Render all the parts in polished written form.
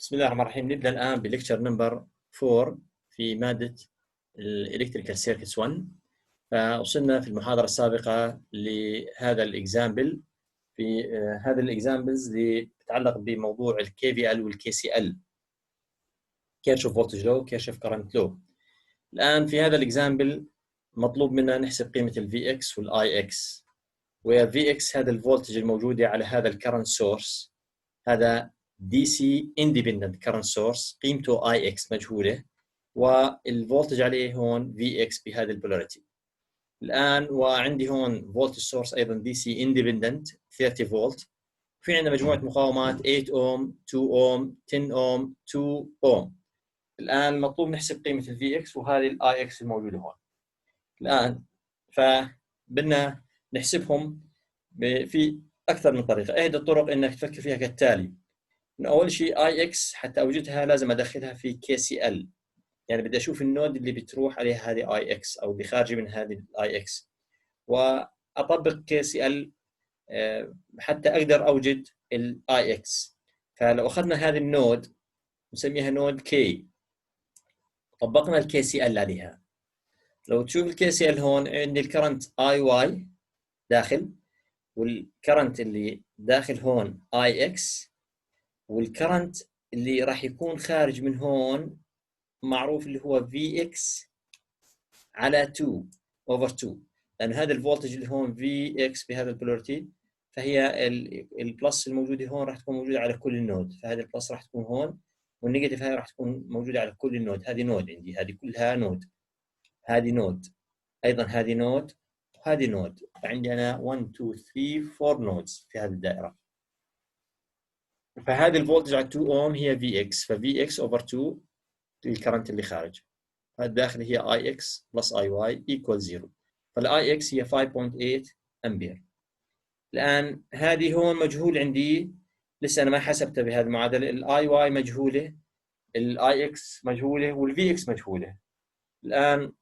بسم الله الرحمن الرحيم. نبدأ الآن بليكتشر نمبر 4 في مادة الإلكتريكال سيركتس 1. فوصلنا في المحاضرة السابقة لهذا الإكزامبل في هذا الإكزامبلز اللي تتعلق بموضوع ال KVL وال KCL، كيرشوف فولتج لو كيرشوف كرنت لو. الآن في هذا الإكزامبل مطلوب منا نحسب قيمة ال VX وال IX، ويا VX هذا الفولتج الموجودة على هذا الكرنت سورس، هذا DC independent current source قيمته IX مجهولة، والفولتج عليه هون VX بهذه البولاريتي. الآن وعندي هون فولتج سورس أيضا DC independent 30 فولت، في عندنا مجموعة مقاومات 8 أوم 2 أوم 10 أوم 2 أوم. الآن مطلوب نحسب قيمة ال VX وهذه ال IX الموجودة هون. الآن فبدنا نحسبهم في أكثر من طريقة. إحدى الطرق إنك تفكر فيها كالتالي: من أول شيء IX حتى أوجدها لازم أدخلها في KCL، يعني بدي أشوف النود اللي بتروح عليها هذه IX أو اللي خارجة من هذه IX، وأطبق KCL حتى أقدر أوجد ال IX. فلو أخذنا هذه النود نسميها نود K، طبقنا ال KCL عليها. لو تشوف ال KCL هون عندي الكرنت IY داخل، والكرنت اللي داخل هون IX، والكرنت اللي راح يكون خارج من هون معروف اللي هو VX على 2 over 2، لأن هذا الفولتج اللي هون VX بهذا البولاريتي، فهي البلس الموجودة هون راح تكون موجودة على كل النود، فهذه البلس راح تكون هون، والنيجاتيف هاي راح تكون موجودة على كل النود. هذه نود عندي، هذه كلها نود، هذه نود، أيضا هذه نود، وهذه نود. فعندي أنا 1 2 3 4 نودز في هذه الدائرة. فهذه الفولتج على 2 اوم هي VX، فVX over 2 الكرنت اللي خارج، الداخل هي IX plus IY equal 0. فالIX هي 5.8 أمبير. الآن هذه هون مجهول عندي، لسه أنا ما حسبتها بهذه المعادلة. الIY مجهولة، الIX مجهولة، والVX مجهولة. الآن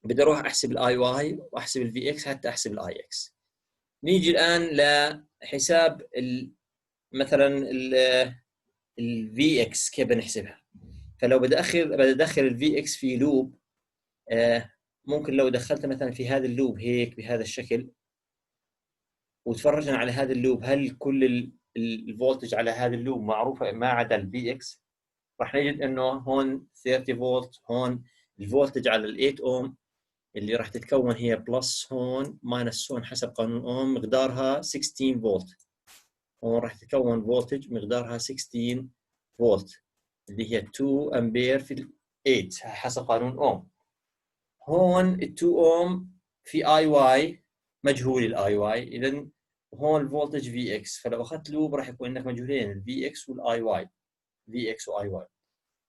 بدي أروح أحسب الIY وأحسب الVX حتى أحسب الIX. نيجي الآن لحساب مثلا الVX كيف بنحسبها. فلو بدي أدخل الVX في لوب، ممكن لو دخلت مثلا في هذا اللوب هيك بهذا الشكل، وتفرجنا على هذا اللوب، هل كل الفولتج على هذا اللوب معروفة ما عدا الVX، راح نجد انه هون 30 فولت، هون الفولتج على ال 8 اوم اللي راح تتكون هي بلس هون ماينس هون حسب قانون اوم مقدارها 16 فولت. هون راح تتكون فولتج مقدارها 16 فولت اللي هي 2 امبير في 8 حسب قانون اوم. هون ال 2 اوم في اي واي مجهول، الاي واي، اذا هون الفولتج في اكس، فلو اخذت لوب راح يكون عندك مجهولين، الفي اكس والاي واي، في اكس واي واي.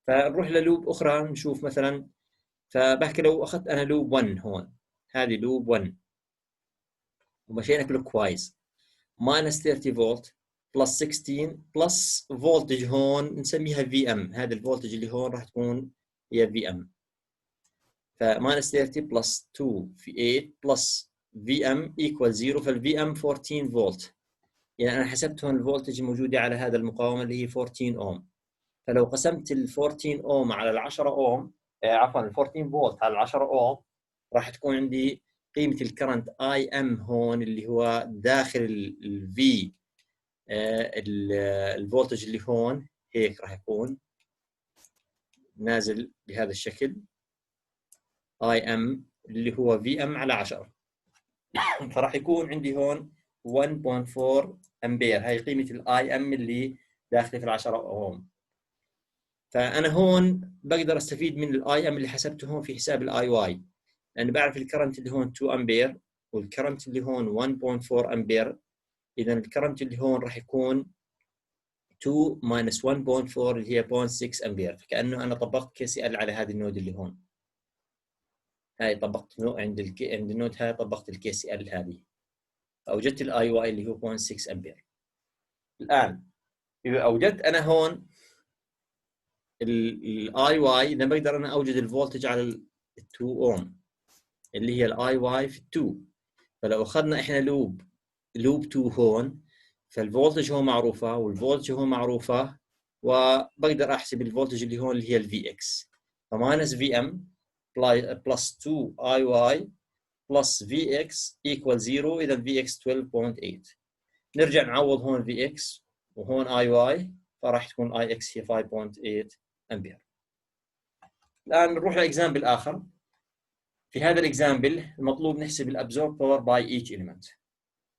فنروح للوب اخرى نشوف مثلا، فبحكي لو اخذت انا لوب 1 هون، هذه لوب 1 ومشينا كلوك وايز، ماينس 30 فولت بلس 16 بلس فولتج هون نسميها في ام، هذا الفولتج اللي هون راح تكون هي في ام. فماينس 30 بلس 2 في 8 بلس في ام ايكوال 0، فالفي ام 14 فولت. يعني انا حسبت هون الفولتج الموجوده على هذا المقاومه اللي هي 14 اوم. فلو قسمت ال 14 اوم على ال 10 اوم، عفوا ال 14 فولت على ال 10 اوم، راح تكون عندي قيمه الكرنت اي ام هون اللي هو داخل الفي، الفولتج اللي هون هيك راح يكون نازل بهذا الشكل، اي ام اللي هو في ام على 10. فراح يكون عندي هون 1.4 امبير، هاي قيمه الاي ام اللي داخله في ال 10 اوم. فانا هون بقدر استفيد من الاي ام اللي حسبته هون في حساب الاي واي، لانه بعرف الكرنت اللي هون 2 امبير والكرنت اللي هون 1.4 امبير، اذا الكرنت اللي هون راح يكون 2 ماينس 1.4 اللي هي 0.6 امبير. فكانه انا طبقت كي سي ال على هذه النود اللي هون، هاي طبقت عند النود هاي طبقت الكي سي ال هذه، اوجدت الاي واي اللي هو 0.6 امبير. الان اذا اوجدت انا هون الاي واي، اذا بقدر انا اوجد الفولتج على ال 2 اوم اللي هي الاي واي في 2. فلو اخذنا احنا لوب 2 هون، فالفولتج هو معروفه والفولتج هو معروفه، وبقدر احسب الفولتج اللي هون اللي هي الفي اكس. فماينس في ام بلس 2 اي واي بلس في اكس ايكوال 0. اذا في اكس 12.8. نرجع نعوض هون في اكس وهون اي واي، فراح تكون اي اكس هي 5.8 امبير. الان نروح لاكزامبل اخر. في هذا الاكزامبل المطلوب نحسب الابزورب باور باي ايتش اليمنت.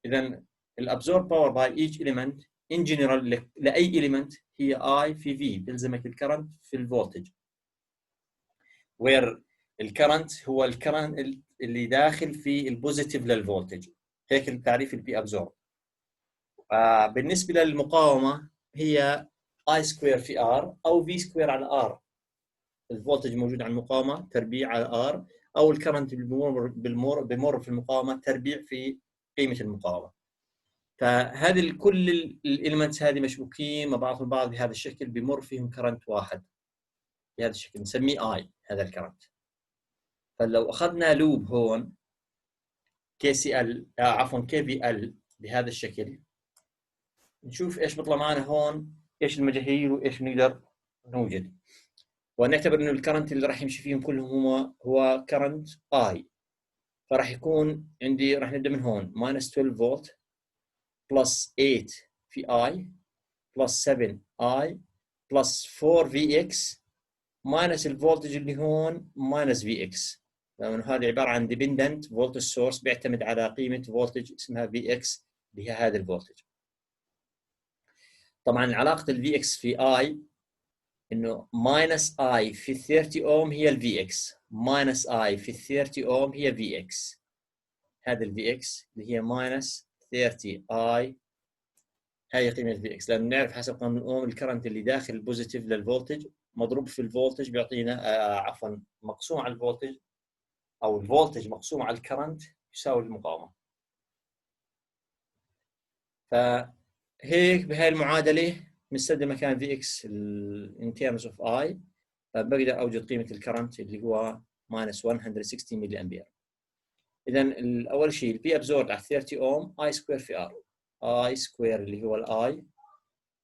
اذا الابزورب باور باي ايتش اليمنت ان جنرال لاي اليمنت هي اي في في، بيلزمك الكرنت في الفولتج، وير الكرنت هو الكرنت اللي داخل في البوزيتيف للفولتج. هيك التعريف البي ابزورب. بالنسبه للمقاومه هي اي سكوير في ار او في سكوير على ار. الفولتج موجود على المقاومه تربيع على ار، او الكرنت بمر في المقاومه تربيع في قيمه المقاومه. فهذه كل الاليمنتس هذه مشبوكين مع بعضهم البعض بهذا الشكل، بمر فيهم كرنت واحد بهذا الشكل نسميه اي، هذا الكرنت. فلو اخذنا لوب هون كي سي ال عفوا كي في ال بهذا الشكل، نشوف ايش بيطلع معنا هون، ايش المجاهيل وايش بنقدر نوجد. ونعتبر انه الكرنت اللي راح يمشي فيهم كلهم هو كرنت اي. فراح يكون عندي، راح نبدا من هون ماينس 12 فولت بلس 8 في اي بلس 7 اي بلس 4 في اكس ماينس الفولتج اللي هون ماينس في اكس، لانه هذا عباره عن ديبندنت فولتج سورس بيعتمد على قيمه فولتج اسمها في اكس اللي هي هذا الفولتج. طبعا علاقه الفي اكس في اي انه ماينس اي في 30 اوم هي الفي اكس، ماينس اي في 30 اوم هي في اكس. هذا الفي اكس اللي هي ماينس 30 اي، هاي قيمه الفي اكس، لانه نعرف حسب قانون اوم الكرنت اللي داخل البوزيتيف للفولتج مضروب في الفولتج بيعطينا عفوا مقسوم على الفولتج، او الفولتج مقسوم على الكرنت يساوي المقاومه. فهيك بهاي المعادله بنستخدم مكان في اكس in terms of I، فبقدر اوجد قيمه الكرنت اللي هو ماينس 160 ملي امبير. اذا اول شيء البي ابزورد على 30 اوم اي سكوير في ار، اي سكوير اللي هو الاي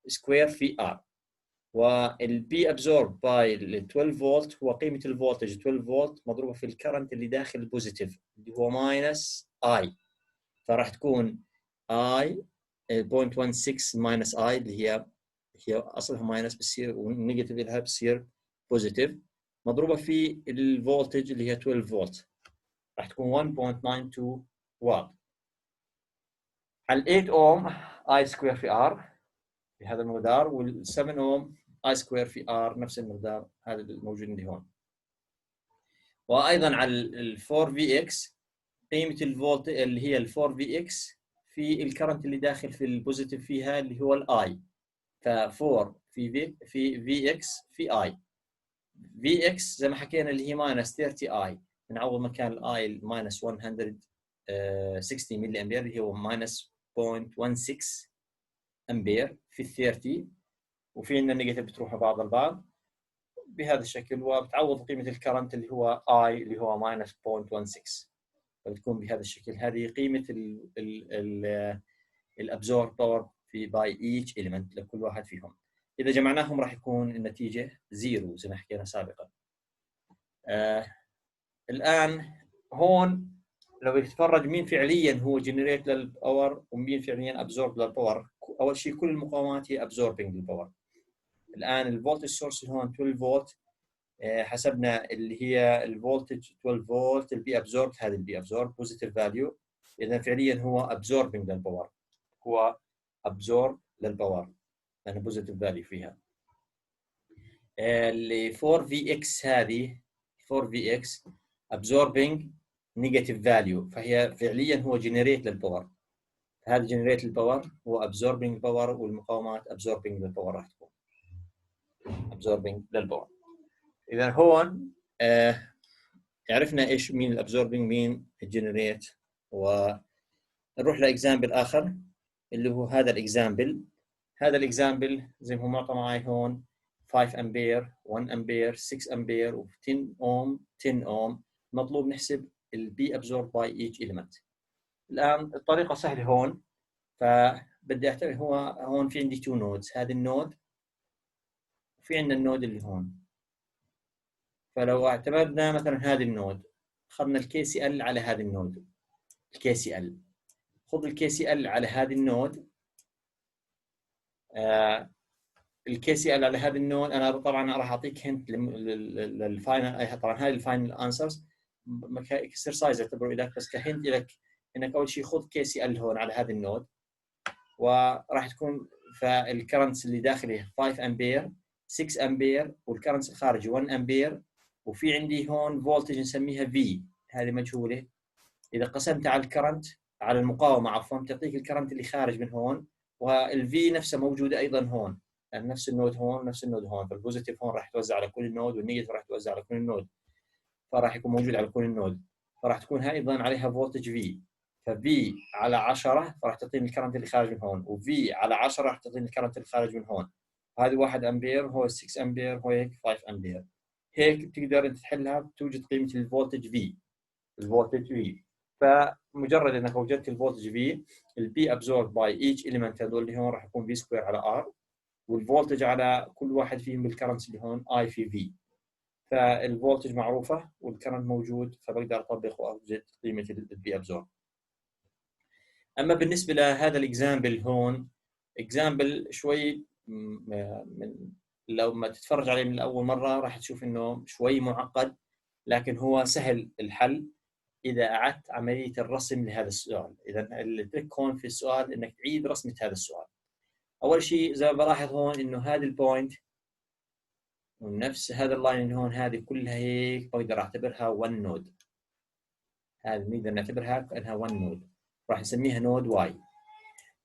سكوير في ار، والبي ابزورب باي ال 12 فولت هو قيمه الفولتج 12 فولت مضروبه في الكرنت اللي داخل البوزيتيف اللي هو ماينس اي، فراح تكون اي 0.16 ماينس اي اللي هي اصلها ماينس بتصير والنيجاتيف لها بتصير بوزيتيف مضروبه في الفولتج اللي هي 12 فولت، راح تكون 1.92 واط. على 8 اوم اي سكوير في ار بهذا المقدار، وال 7 اوم اي سكوير في ار نفس المقدار هذا الموجود عندي هون. وايضا على ال 4 في اكس قيمه الفولت اللي هي ال 4 في اكس في الكرنت اللي داخل في البوزيتيف فيها اللي هو الاي، ف 4 في اكس في اي. في اكس زي ما حكينا اللي هي ماينس 30 اي، بنعوض مكان الاي ماينس 160 ملي امبير اللي هو ماينس 0.16 امبير في ال 30، وفي عندنا النيجاتيف بتروح مع بعض البعض بهذا الشكل، وبتعوض قيمه الكرنت اللي هو اي اللي هو ماينس 0.16، فبتكون بهذا الشكل. هذه قيمه الابزورب باور في باي ايتش اليمنت لكل واحد فيهم. اذا جمعناهم راح يكون النتيجه زيرو زي ما حكينا سابقا. الان هون لو يتفرج مين فعليا هو جنريت للباور ومين فعليا ابزورب للباور، اول شيء كل المقاومات هي ابزوربنج للباور. الان الفولتج سورس هون 12 فولت، حسبنا اللي هي الفولتج 12 فولت البي ابزورب، هذا البي ابزورب بوزيتيف فاليو، اذا فعليا هو ابزوربنج للباور، هو ابزورب للباور لانه بوزيتيف فاليو فيها. اللي 4 في اكس هذه 4 في اكس absorbing negative value، فهي فعليا هو جنريت للباور، هذا جنريت للباور هو absorbing الباور، والمقاومات absorbing للباور راح تكون absorbing للباور. اذا هون عرفنا ايش مين الابزوربنج مين الجنريت. ونروح لاكزامبل اخر اللي هو هذا الاكزامبل. هذا الاكزامبل زي ما هو معطى معي هون 5 امبير 1 امبير 6 امبير و 10 اوم 10 اوم، مطلوب نحسب البي ابزورب باي ايتش اليمنت. الان الطريقه سهله هون، فبدي اعتبر هو هون في عندي تو نودز، هذا النود في عندنا النود اللي هون. فلو اعتمدنا مثلا هذه النود، اخذنا الكي سي ال على هذه النود، الكي سي ال، خذ الكي سي ال على هذه النود، الكي سي ال على هذه النود. انا طبعا راح اعطيك هنت للفاينل، طبعا هذه الفاينل انسرز كاكسرسايز اعتبره لك، بس كهنت لك انك اول شيء خذ كي سي ال هون على هذه النود، وراح تكون فالكرنتس اللي داخله 5 امبير، 6 امبير، والكرنتس الخارجي 1 امبير، وفي عندي هون فولتج نسميها في، هذه مجهوله. اذا قسمت على الكرنت على المقاومه عفوا بتعطيك الكرنت اللي خارج من هون، والفي نفسها موجوده ايضا هون، يعني نفس النود هون نفس النود هون، فالبوزيتيف هون راح توزع على كل النود، والنيجاتيف راح توزع على كل النود، فراح يكون موجود على كل النود، فراح تكون ايضا عليها فولتج في، ففي على 10 فراح تعطيني الكرنت اللي خارج من هون، وفي على 10 راح تعطيني الكرنت اللي خارج من هون. هذه 1 امبير، هو 6 امبير، هو هيك 5 امبير. هيك بتقدر انت تحلها، بتوجد قيمه الفولتج في، الفولتج في. فمجرد انك وجدت الفولتج في، البي ابزورب باي ايتش اليمنت هذول اللي هون راح يكون في سكوير على ار، والفولتج على كل واحد فيهم بالكرنت اللي هون اي في في. فالفولتج معروفه والكرنت موجود، فبقدر اطبق واوجد قيمه البي ابزورب. اما بالنسبه لهذا الاكزامبل هون، اكزامبل شوي من لو ما تتفرج عليه من اول مره راح تشوف انه شوي معقد، لكن هو سهل الحل اذا اعدت عمليه الرسم لهذا السؤال. اذا التريك هون في السؤال انك تعيد رسمه هذا السؤال. اول شيء زي ما بلاحظ هون انه هذه البوينت ونفس هذا اللاين اللي هون، هذه كلها هيك بقدر اعتبرها 1 نود، هذه نقدر نعتبرها كانها 1 نود، راح نسميها نود واي.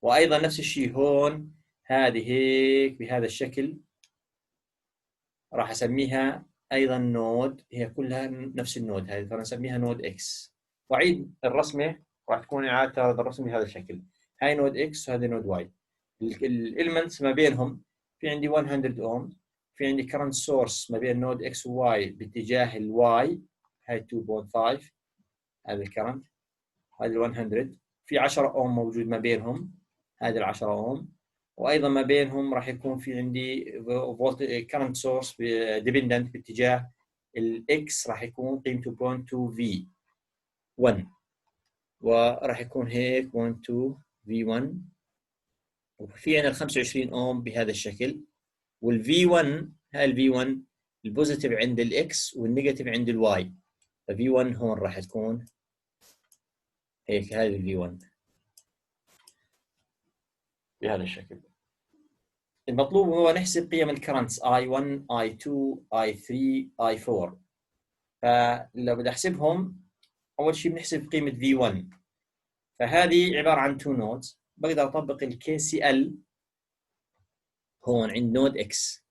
وايضا نفس الشيء هون، هذه هيك بهذا الشكل راح اسميها ايضا نود، هي كلها نفس النود هذه، فنسميها نود اكس. واعيد الرسمه راح تكون اعاده هذا الرسم بهذا الشكل، هاي نود اكس وهذه نود واي. الاليمنتس ما بينهم في عندي 100 اوم، في عندي كرنت سورس ما بين نود اكس وواي باتجاه الواي، هاي 2.5 هذا الكرنت، هذه 100. في 10 اوم موجود ما بينهم، هذه ال 10 اوم، وايضا ما بينهم راح يكون في عندي فولت كرنت سورس ديبندنت باتجاه الاكس، راح يكون قيمته 0.2 في 1، وراح يكون هيك 0.2 في 1. وفي عندنا ال 25 اوم بهذا الشكل، والفي 1 هاي الفي 1 البوزيتيف عند الاكس والنيجاتيف عند الواي، ففي 1 هون راح تكون هيك، هذه الفي 1 بهذا الشكل. المطلوب هو نحسب قيم الكرنتس I1 I2 I3 I4. فلو بدي احسبهم اول شيء بنحسب قيمه V1، فهذه عباره عن 2 نودز، بقدر اطبق الكي سي ال هون عند نود اكس،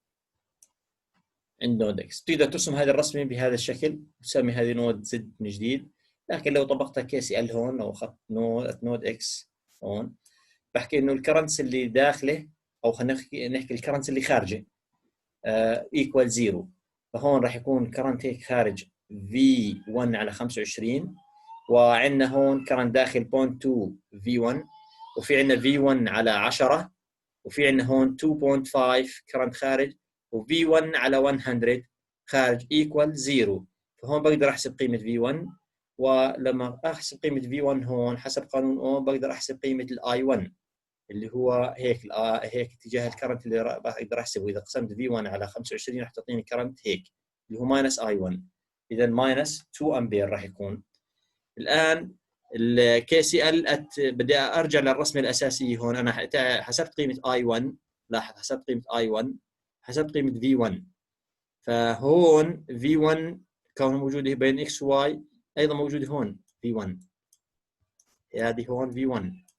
عند نود اكس تقدر ترسم هذه الرسمه بهذا الشكل وتسمي هذه نود زد من جديد. لكن لو طبقت كي سي ال هون، لو اخذت نود اكس هون، بحكي انه الكرنتس اللي داخله، او خلينا نحكي الكرنتس اللي خارجه ايكوال 0، فهون راح يكون كرنت هيك خارج V1 على 25، وعندنا هون كرنت داخل 0.2 V1، وفي عندنا V1 على 10، وفي عندنا هون 2.5 كرنت خارج، وV1 على 100 خارج ايكوال 0. فهون بقدر احسب قيمه V1، ولما احسب قيمه V1 هون حسب قانون اوم بقدر احسب قيمه الI1 اللي هو هيك هيك اتجاه الكرنت اللي اقدر احسبه. اذا قسمت V1 على 25 راح تعطيني كرنت هيك اللي هو ماينس I1، اذا ماينس 2 امبير راح يكون. الان الكي سي ال بدي ارجع للرسمه الاساسيه هون، انا حسبت قيمه I1، لاحظ حسبت قيمه I1، حسبت قيمه V1، فهون V1 كونه موجوده بين X و Y ايضا موجوده هون V1، هذه هون V1،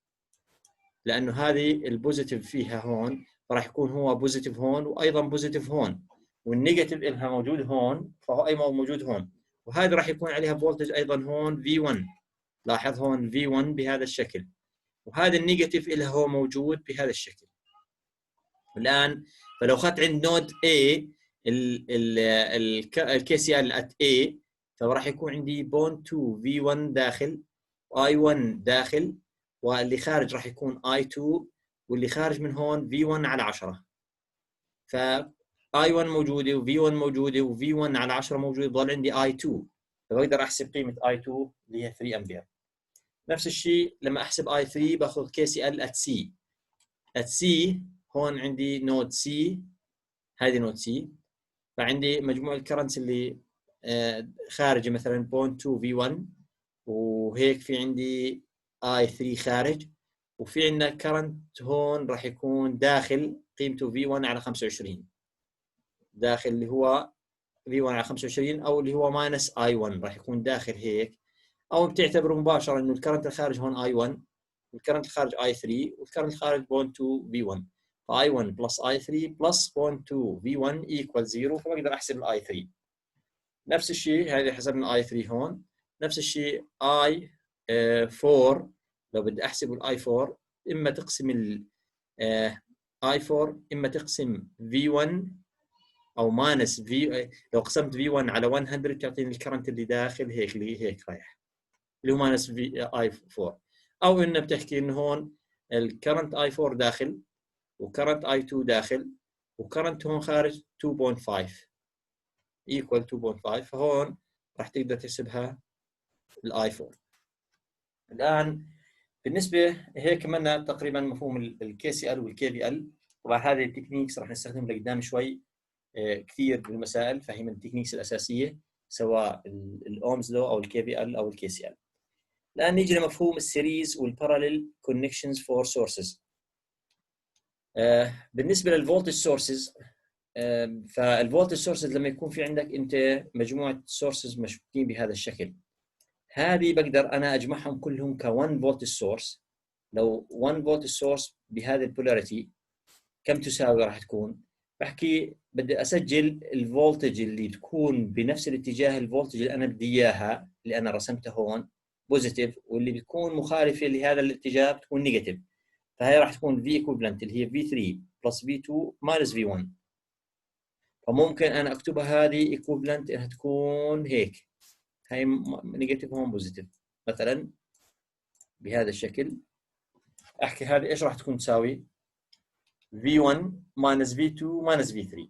لانه هذه البوزيتيف فيها هون فراح يكون هو بوزيتيف هون وايضا بوزيتيف هون، والنيجاتيف لها موجود هون فهو ايضا موجود هون، وهذا راح يكون عليها فولتج ايضا هون V1، لاحظ هون V1 بهذا الشكل، وهذا النيجاتيف لها هو موجود بهذا الشكل. الان فلو اخذت عند نود A الكي سي ال ات A، فراح يكون عندي 0.2 V1 داخل I1 داخل، واللي خارج راح يكون I2، واللي خارج من هون V1 على 10. I1 موجوده وV1 موجوده وV1 على 10 موجوده، بضل عندي I2، فبقدر احسب قيمه I2 اللي هي 3 امبير. نفس الشيء لما احسب I3 باخذ KCL at C. at C هون عندي نود C، هذه نود C، فعندي مجموع الكرنتس اللي خارجه مثلا 0.2 V1، وهيك في عندي I3 خارج، وفي عندنا كرنت هون راح يكون داخل قيمته V1 على 25، داخل اللي هو V1 على 25 او اللي هو ماينس I1 راح يكون داخل هيك، او بتعتبروا مباشره انه الكرنت الخارج هون I1 والكرنت الخارج I3 والكرنت الخارج 0.2 V1، I1 بلس I3 بلس 0.2 V1 equal 0، فبقدر احسب الاي 3. نفس الشيء هذه حسبنا اي 3 هون، نفس الشيء اي 4 لو بدي احسب الاي 4 اما تقسم اي 4 اما تقسم V1 او ماينس في، لو قسمت V1 على 100 تعطيني الكرنت اللي داخل هيك، اللي هيك رايح اللي هو ماينس في اي 4، او انه بتحكي انه هون الكرنت اي 4 داخل وكرنت اي 2 داخل وكرنت هون خارج 2.5 equal 2.5، فهون راح تقدر تحسبها الاي 4. الان بالنسبه هيك كملنا تقريبا مفهوم الكي سي ال والكي في ال. طبعا هذه التكنيكس راح نستخدمها لقدام شوي كثير بالمسائل، فهي من التكنيكس الاساسيه سواء الاومز لو او الكي في ال او الكي سي ال. الان نيجي لمفهوم السيريز والباراليل كونكشنز فور سورسز. بالنسبه للفولتج سورسز، فالفولتج سورسز لما يكون في عندك انت مجموعه سورسز مشبوكين بهذا الشكل، هذه بقدر انا اجمعهم كلهم ك1 فولتج سورس. لو 1 فولتج سورس بهذه البولاريتي كم تساوي راح تكون؟ بحكي بدي اسجل الفولتج اللي تكون بنفس الاتجاه الفولتج اللي انا بدي اياها اللي انا رسمته هون بوزيتيف، واللي بتكون مخالفه لهذا الاتجاه بتكون نيجاتيف، فهي راح تكون في ايكوفالنت اللي هي V3 بلس V2 ماينس V1. فممكن انا اكتبها هذه ايكوفالنت انها تكون هيك، هاي نيجاتيف هون بوزيتيف مثلا بهذا الشكل. احكي هذه ايش راح تكون تساوي؟ V1 minus V2 minus V3.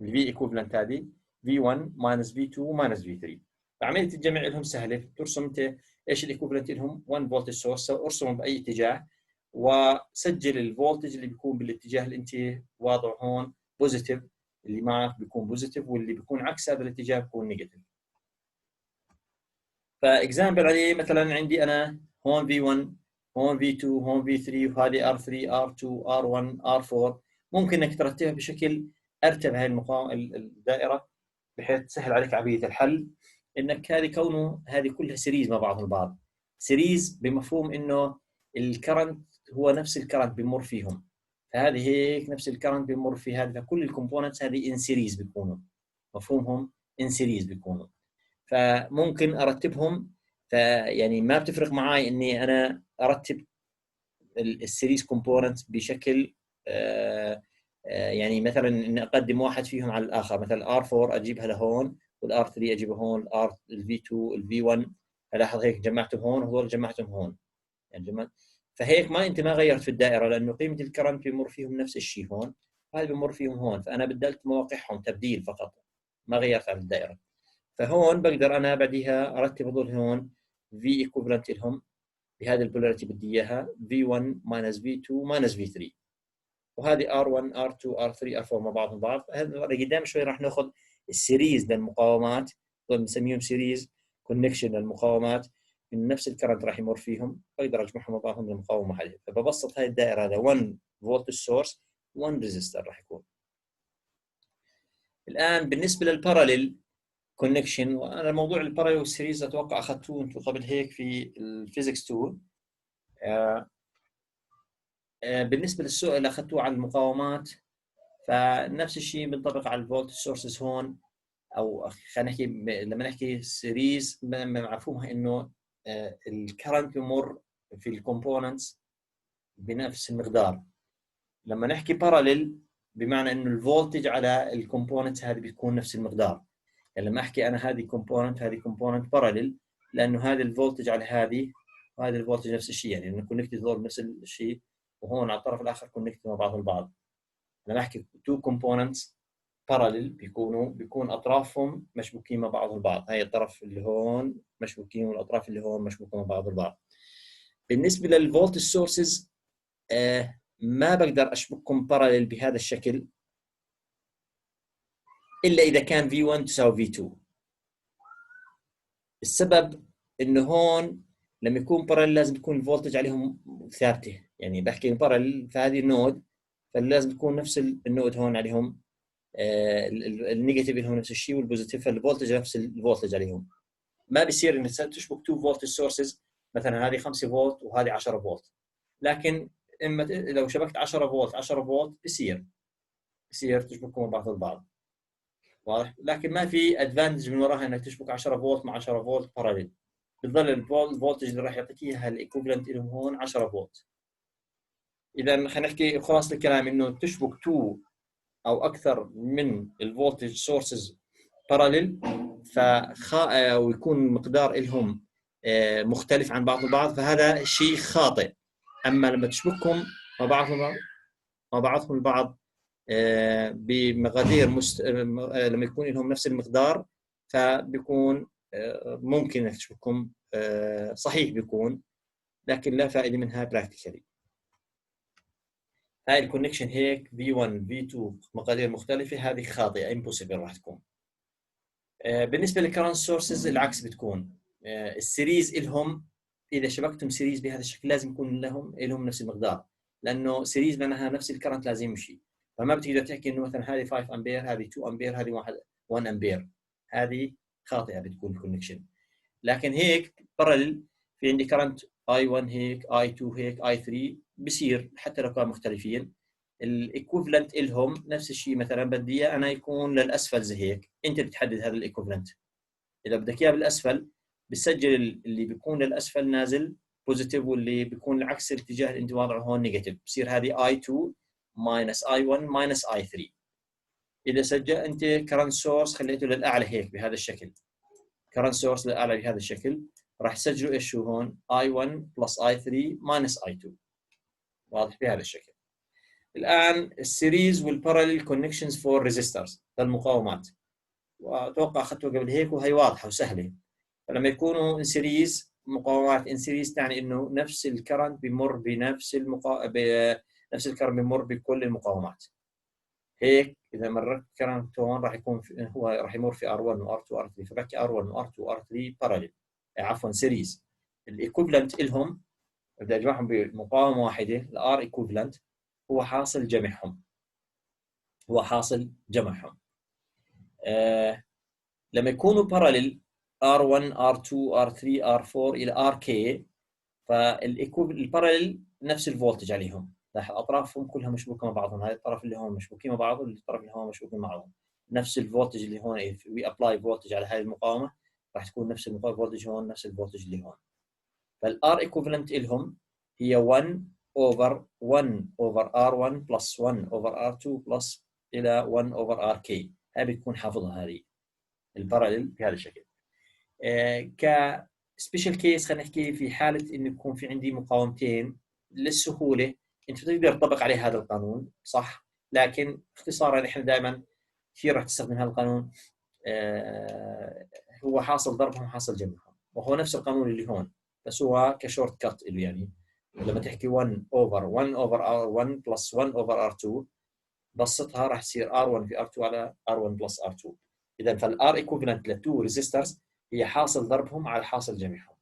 الV ايكوفالنت هذه V1 minus V2 minus V3. فعمليه الجمع لهم سهله، ترسم انت ايش الايكوفالنت لهم 1 فولتج سورس، ارسمهم باي اتجاه وسجل الفولتج اللي بيكون بالاتجاه اللي انت واضعه هون بوزيتيف، اللي معك بيكون بوزيتيف واللي بيكون عكس هذا الاتجاه بيكون نيجاتيف. فاكزامبل عليه مثلا عندي انا هون V1 هون V2 هون V3 وهذه R3 R2 R1 R4. ممكن انك ترتبها بشكل ارتب هاي الدائره بحيث تسهل عليك عمليه الحل، انك هذه كونه هذه كلها سيريز مع بعضهم البعض. سيريز بمفهوم انه الكرنت هو نفس الكرنت بيمر فيهم، فهذه هيك نفس الكرنت بيمر في هذا، فكل الكومبوننتس هذه ان سيريز بيكونوا، مفهومهم ان سيريز بيكونوا. فممكن ارتبهم، فيعني ما بتفرق معي اني انا ارتب السيريز كومبوننت بشكل يعني مثلا اني اقدم واحد فيهم على الاخر، مثلا R4 اجيبها لهون والR3 اجيبها هون، الV2 الV1 الاحظ هيك جمعتهم هون وهذول جمعتهم هون يعني جمعت. فهيك ما انت ما غيرت في الدائره، لانه قيمه الكرنت بيمر فيهم نفس الشيء هون، هذا بيمر فيهم هون، فانا بدلت مواقعهم تبديل فقط، ما غيرت على الدائره. فهون بقدر انا بعديها ارتب هذول هون V ايكوفالنت لهم بهذه البولاريتي بدي اياها V1 minus V2 minus V3، وهذه R1 R2 R3 R4 مع بعضهم بعض. قدام شوي راح ناخذ السيريز للمقاومات، بنسميهم سيريز كونكشن للمقاومات، من نفس الكرنت راح يمر فيهم، بقدر اجمعهم مع بعضهم لمقاومه واحده. فببسط هاي الدائره هذا 1 فولت سورس 1 ريزيستور راح يكون. الان بالنسبه للباراليل كونكشن، وانا موضوع الباراليل والسيريز اتوقع اخذتوه انتم قبل هيك في الفيزيكس 2. بالنسبه للسؤال اللي اخذتوه عن المقاومات، فنفس الشيء بينطبق على الفولت سورسز هون، او خلينا نحكي لما نحكي سيريز مفهومها انه الكرنت بمر في الكومبوننتس بنفس المقدار. لما نحكي باراليل بمعنى انه الفولتج على الكومبوننتس هذه بتكون نفس المقدار. يعني لما احكي انا هذه كومبوننت هذه كومبوننت باراليل، لانه هذا الفولتج على هذه وهذا الفولتج نفس الشيء، يعني انه كونكتد دول نفس الشيء، وهون على الطرف الاخر كونكتد مع بعض البعض. انا بحكي تو كومبوننتس باراليل بيكون اطرافهم مشبوكين مع بعضهم البعض. هاي الطرف اللي هون مشبوكين والاطراف اللي هون مشبوكين مع بعض البعض. بالنسبه للفولت سورسز ما بقدر اشبكهم باراليل بهذا الشكل الا اذا كان V1 تساوي V2. السبب انه هون لما يكون باراليل لازم يكون الفولتج عليهم ثابته، يعني بحكي باراليل فهذه النود، فلازم تكون نفس النود هون عليهم النيجاتيف لهم نفس الشيء والبوزيتيف، فالفولتج نفس الفولتج عليهم. ما بيصير انك تشبك تو فولت سورسز، مثلا هذه 5 فولت وهذه 10 فولت، لكن اما لو شبكت 10 فولت 10 فولت بصير تشبكهم مع بعض البعض، واضح؟ لكن ما في ادفانتج من وراها انك تشبك 10 فولت مع 10 فولت باراليل، بتضل الفولتج اللي راح يعطيك اياها الايكوفلنت لهم هون 10 فولت. اذا خلينا نحكي خلاص الكلام انه تشبك تو او اكثر من الفولتج سورسز باراليل ويكون مقدار لهم مختلف عن بعض البعض، فهذا شيء خاطئ. اما لما تشبكهم مع بعضهم البعض بمقادير لما يكون لهم نفس المقدار، فبيكون ممكن انك تشبكهم صحيح بيكون، لكن لا فائده منها براكتيكالي. هاي الكونكشن هيك V1 V2 مقادير مختلفه، هذه خاطئه امبوسيبل راح تكون. بالنسبه للكرنت سورسز العكس بتكون. السيريز لهم اذا شبكتهم سيريز بهذا الشكل لازم يكون لهم نفس المقدار، لانه سيريز معناها نفس الكرنت لازم يمشي، فما بتقدر تحكي انه مثلا هذه 5 امبير هذه 2 امبير هذه 1 امبير، هذه خاطئه بتكون الكونكشن. لكن هيك بارلل في عندي كرنت I1 هيك I2 هيك I3 بصير حتى لو كانوا مختلفين الايكوفلنت لهم نفس الشيء. مثلا بدي انا يكون للاسفل زي هيك، انت بتحدد هذا الايكوفلنت. اذا بدك اياه بالاسفل بتسجل اللي بيكون للاسفل نازل بوزيتيف، واللي بيكون العكس الاتجاه اللي انت واضعه هون نيجاتيف، بصير هذه I2 minus I1 minus I3. اذا سجل انت كرنت سورس خليته للاعلى هيك بهذا الشكل، كرنت سورس للاعلى بهذا الشكل، راح تسجلوا ايش شو هون I1 plus I3 minus I2، واضح بهذا الشكل. الان السيريز والباراليل كونكشنز فور ريزيسترز للمقاومات، واتوقع اخذته قبل هيك وهي واضحه وسهله. فلما يكونوا ان سيريز مقاومات ان سيريز تعني انه نفس الكرنت بمر بنفس نفس الكرنت بمر بكل المقاومات. هيك اذا مررت كرنت هون راح يكون هو راح يمر في R1 و R2 و R3، فبحكي R1 و R2 و R3 باراليل، عفوا سيريز. الايكوفلنت لهم بدي اجمعهم بمقاومه واحده، الار ايكوفلنت هو حاصل جمعهم، لما يكونوا باراليل R1 R2 R3 R4 الى RK، فالباراليل نفس الفولتج عليهم، اطرافهم كلها مشبوكه مع بعضهم، هذا الطرف اللي هون مشبوكين مع بعضهم والطرف اللي هون مشبوكين مع بعضهم، نفس الفولتج اللي هون وي ابلاي فولتج على هذه المقاومه راح تكون نفس الفولتج هون نفس الفولتج اللي هون. فالار ايكوفالنت لهم هي 1 over 1 over R1 plus 1 over R2 plus الى 1 over RK. هذه بتكون حافظها هذه الباراليل بهذا الشكل. كسبيشال كيس خلينا نحكي في حاله انه يكون في عندي مقاومتين للسهوله انت بتقدر تطبق عليه هذا القانون صح، لكن اختصارا احنا دائما كثير راح تستخدم هذا القانون. هو حاصل ضربهم حاصل جمعهم، وهو نفس القانون اللي هون بس هو كشورت كات له. يعني لما تحكي 1 over R1 plus 1 over R2 بسطها راح يصير R1 في R2 على R1 plus R2. اذا فالR equivalent للتو ريزيسترز هي حاصل ضربهم على حاصل جمعهم.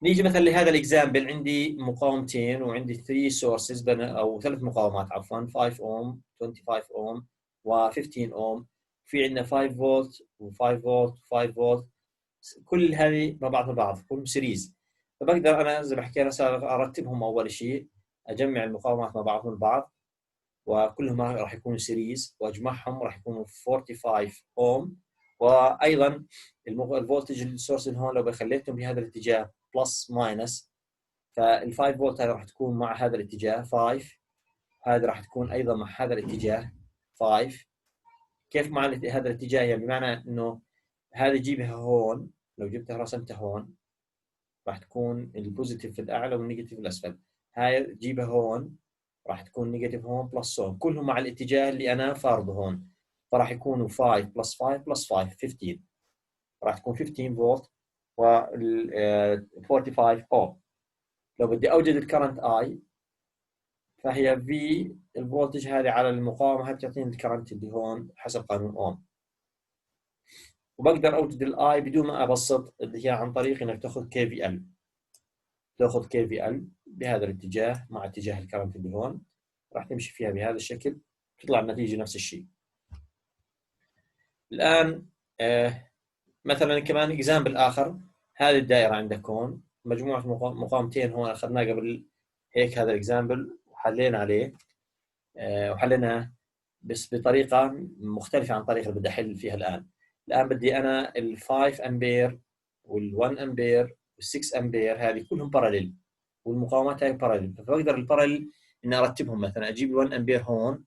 نيجي مثلا لهذا الاكزامبل، عندي مقاومتين وعندي 3 سورسز او 3 مقاومات عفوا، 5 اوم 25 اوم و15 اوم، في عندنا 5 فولت و5 فولت و5 فولت، كل هذه مع بعض البعض كلهم سيريز. فبقدر انا زي ما حكينا ارتبهم اول شيء، اجمع المقاومات مع بعضهم البعض وكلهم راح يكونوا سيريز، واجمعهم راح يكونوا 45 اوم. وايضا الفولتج السورس هون لو خليتهم بهذا الاتجاه بلس ماينس، فال5 فولت هذا راح تكون مع هذا الاتجاه 5، هذا راح تكون ايضا مع هذا الاتجاه 5. كيف مع هذا الاتجاه؟ يعني بمعنى انه هذه جيبها هون، لو جبتها رسمتها هون راح تكون البوزيتيف في الاعلى والنيجاتيف في الاسفل، هاي جيبها هون راح تكون نيجاتيف هون بلس هون، كلهم مع الاتجاه اللي انا فارضه هون، فراح يكونوا 5 بلس 5 بلس 5 15، راح تكون 15 فولت وال 45 اوم. لو بدي اوجد الكرنت اي فهي في الفولتج هذه على المقاومه هذه بتعطيني الكرنت اللي هون حسب قانون اوم. وبقدر اوجد الاي بدون ما ابسط، اللي هي عن طريق انك تاخذ كي في ال، تاخذ كي في ال بهذا الاتجاه مع اتجاه الكرنت اللي هون، راح تمشي فيها بهذا الشكل، تطلع النتيجه نفس الشيء. الان مثلا كمان اكزامبل اخر، هذه الدائره عندك هون مجموعه مقاومتين هون اخذناه قبل هيك، هذا الاكزامبل وحلينا عليه وحليناه بس بطريقه مختلفه عن الطريقه اللي بدي احل فيها الان. الان بدي انا ال 5 امبير وال 1 امبير وال 6 امبير هذه كلهم باراليل، والمقاومات هاي باراليل، فبقدر الباراليل اني ارتبهم، مثلا اجيب ال 1 امبير هون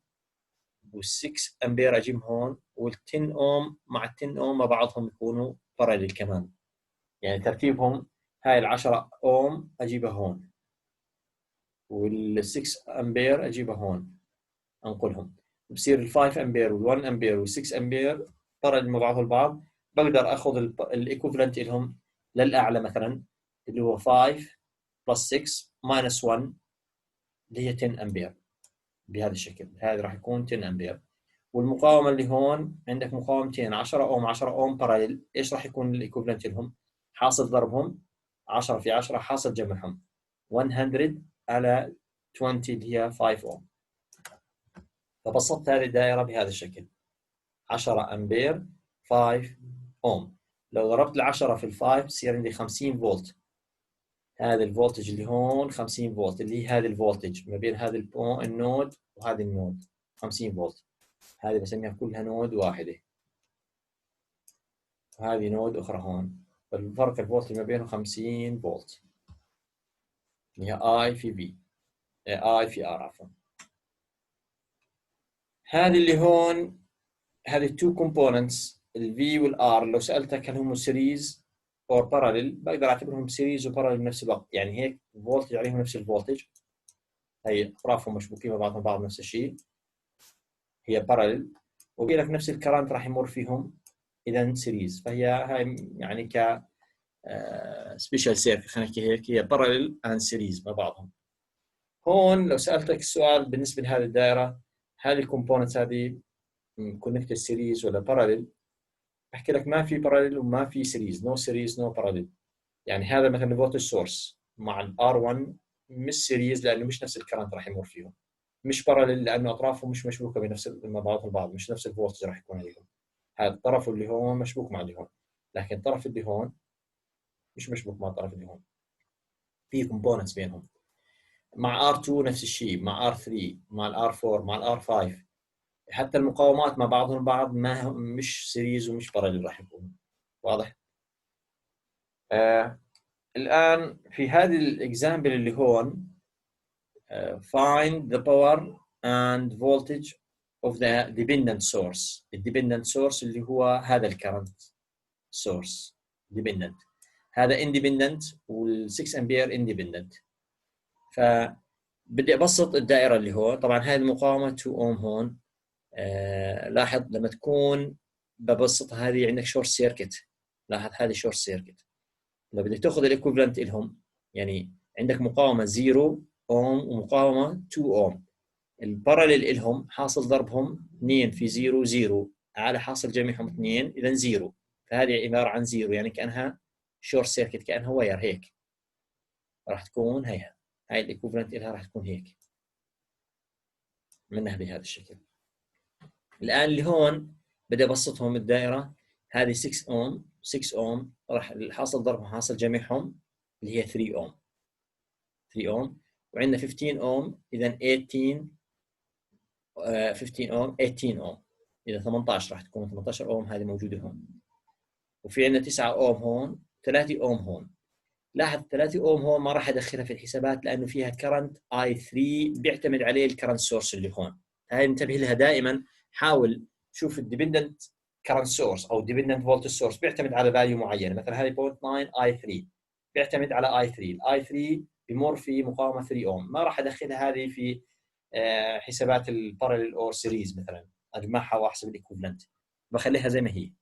وال6 امبير اجيبهم هون، وال10 اوم مع ال10 اوم مع بعضهم يكونوا باراليل كمان، يعني ترتيبهم هاي ال10 اوم اجيبها هون وال6 امبير اجيبها هون انقلهم، بصير ال5 امبير وال1 امبير وال6 امبير باراليل مع بعضهم البعض. بقدر اخذ الايكوفلنت لهم للاعلى مثلا اللي هو 5 بلس 6 ماينس 1 اللي هي 10 امبير بهذا الشكل، هذا راح يكون 10 امبير. والمقاومه اللي هون عندك مقاومتين 10 اوم 10 اوم باراليل، ايش راح يكون الايكوفلنت لهم؟ حاصل ضربهم 10 في 10 حاصل جمعهم 100 على 20 اللي هي 5 اوم. فبسطت هذه الدائره بهذا الشكل 10 امبير 5 اوم. لو ضربت ال10 في ال5 بصير عندي 50 فولت، هذا الفولتج اللي هون 50 فولت اللي هي هذه الفولتج ما بين هذا النود وهذا النود 50 فولت، هذه بسميها كلها نود واحده، وهذه نود اخرى هون، فالفرق الفولت ما بينهم 50 فولت اللي هي اي في في اي في ار عفوا. هذه اللي هون هذه التو كومبوننتس الفي والار، لو سالتك هل هم سيريز اور باراليل بقدر اعتبرهم سيريز وباراليل بنفس الوقت، يعني هيك الفولتج عليهم نفس الفولتج، هي اطرافهم مشبوكين مع بعضهم بعض نفس الشيء، هي باراليل، وبي لك نفس الكرنت راح يمر فيهم، اذا سيريز، فهي هاي يعني ك سبيشال سيركت خلينا نحكي هيك، هي باراليل اند سيريز مع بعضهم. هون لو سالتك السؤال بالنسبه لهذه الدائره، هذه الكومبوننتس هذه كونكتد سيريز ولا باراليل؟ بحكي لك ما في باراليل وما في سيريز، نو سيريز نو باراليل. يعني هذا مثلا الفولتج سورس مع الار 1 مش سيريز لانه مش نفس الكرنت راح يمر فيهم، مش باراليل لانه اطرافهم مش مشبوكه بنفس مع بعضهم البعض، مش نفس الفولتج راح يكون عليهم، هذا الطرف اللي هون مشبوك مع اللي هون، لكن الطرف اللي هون مش مشبوك مع الطرف اللي هون، في كومبوننتس بينهم. مع R2 نفس الشيء، مع R3 مع الR4 مع الR5، حتى المقاومات مع بعضهم البعض ما مش سيريز ومش باراليل راح يكونوا. واضح؟ الآن في هذه الإكزامبل اللي هون find the power and voltage of the dependent source. الديبندنت سورس اللي هو هذا الكرنت سورس dependent، هذا independent وال6 امبير independent. فبدي ابسط الدائره اللي هو طبعا هاي المقاومه 2 اوم هون، لاحظ لما تكون ببسطها هذه عندك شورت سيركت، لاحظ هذه شورت سيركت، لو بدك تاخذ الايكوفلنت لهم يعني عندك مقاومه 0 اوم ومقاومه 2 اوم، الباراليل لهم حاصل ضربهم 2 في 0 0 على حاصل جميعهم 2 اذا 0، فهذه عباره عن 0 يعني كانها شورت سيركت، كانها واير هيك، راح تكون هي هاي الايكوفلنت لها راح تكون هيك منها بهذا الشكل. الان اللي هون بدي ابسطهم الدائره، هذه 6 اوم 6 اوم راح الحاصل ضربهم حاصل جميعهم اللي هي 3 اوم 3 اوم، وعندنا 15 اوم اذا 18 15 اوم 18 اوم اذا 18 راح تكون 18 اوم هذه موجوده هون، وفي عندنا 9 اوم هون 3 اوم هون. لاحظ 3 اوم هون ما راح ادخلها في الحسابات لانه فيها كرنت اي 3 بيعتمد عليه الكرنت سورس اللي هون، هاي انتبه لها دائما، حاول شوف الديبندنت كرنت سورس او الديبندنت فولتج سورس بيعتمد على فاليو معينه، مثلا هذه 0.9 اي 3 بيعتمد على اي 3، الاي 3 بمر في مقاومه 3 اوم، ما راح ادخلها هذه في حسابات الباراليل اور سيريز مثلا اجمعها واحسب الايكوفلنت، بخليها زي ما هي.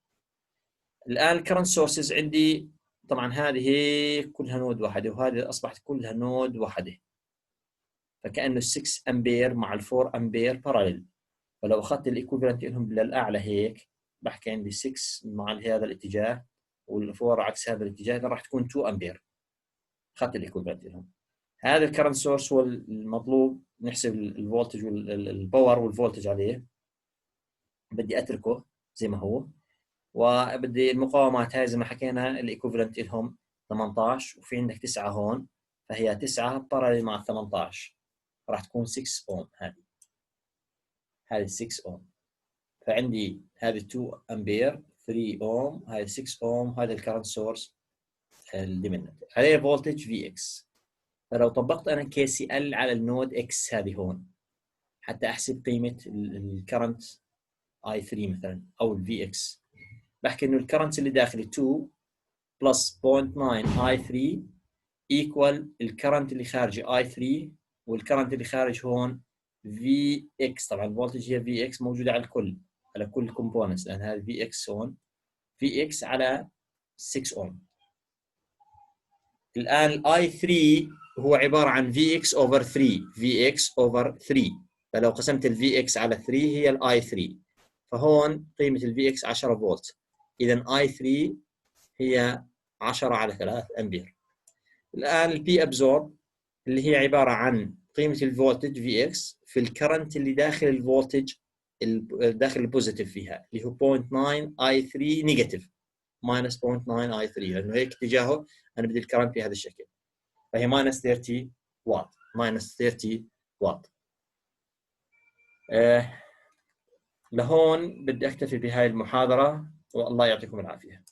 الان الكرنت سورسز عندي طبعا هذه كلها نود واحده، وهذه اصبحت كلها نود واحده، فكانه 6 امبير مع ال 4 امبير باراليل. فلو اخذت الايكوفلنت لهم للاعلى هيك بحكي عندي 6 مع هذا الاتجاه وال4 عكس هذا الاتجاه، راح تكون 2 امبير. اخذت الايكوفلنت لهم. هذا الكرنت سورس هو المطلوب نحسب الفولتج والباور والفولتج عليه، بدي اتركه زي ما هو. وبدي المقاومات هاي زي ما حكينا الايكوفلنت لهم 18، وفي عندك 9 هون، فهي 9 باراليل مع 18 راح تكون 6 اوم. هذه 6 اوم، فعندي هذه 2 امبير 3 اوم، هذه 6 اوم، هذا الكرنت سورس الديبندنت عليه فولتج في اكس. فلو طبقت انا كي سي ال على النود اكس هذه هون حتى احسب قيمه الكرنت اي 3 مثلا او الفي اكس، بحكي انه الكرنت اللي داخل 2 بلس 0.9 اي 3 ايكوال الكرنت اللي خارج اي 3، والكرنت اللي خارج هون في اكس. طبعا الفولتج هي في اكس موجوده على الكل، على كل كومبوننتس، لان هذا في اكس هون في اكس على 6 اوم. الان الاي 3 هو عباره عن في اكس اوفر 3، في اكس اوفر 3. فلو قسمت الفي اكس على 3 هي الاي 3، فهون قيمه الفي اكس 10 فولت، اذا اي 3 هي 10 على 3 امبير. الان البي ابزورب اللي هي عباره عن قيمه الفولتج في اكس في الكرنت اللي داخل الفولتج داخل البوزيتيف فيها، اللي هو 0.9 اي 3 نيجاتيف ماينس 0.9 اي 3، لانه هيك اتجاهه انا بدي الكرنت بهذا الشكل، فهي ماينس 30 واط، ماينس 30 واط. لهون بدي اكتفي بهاي المحاضره، والله يعطيكم العافيه.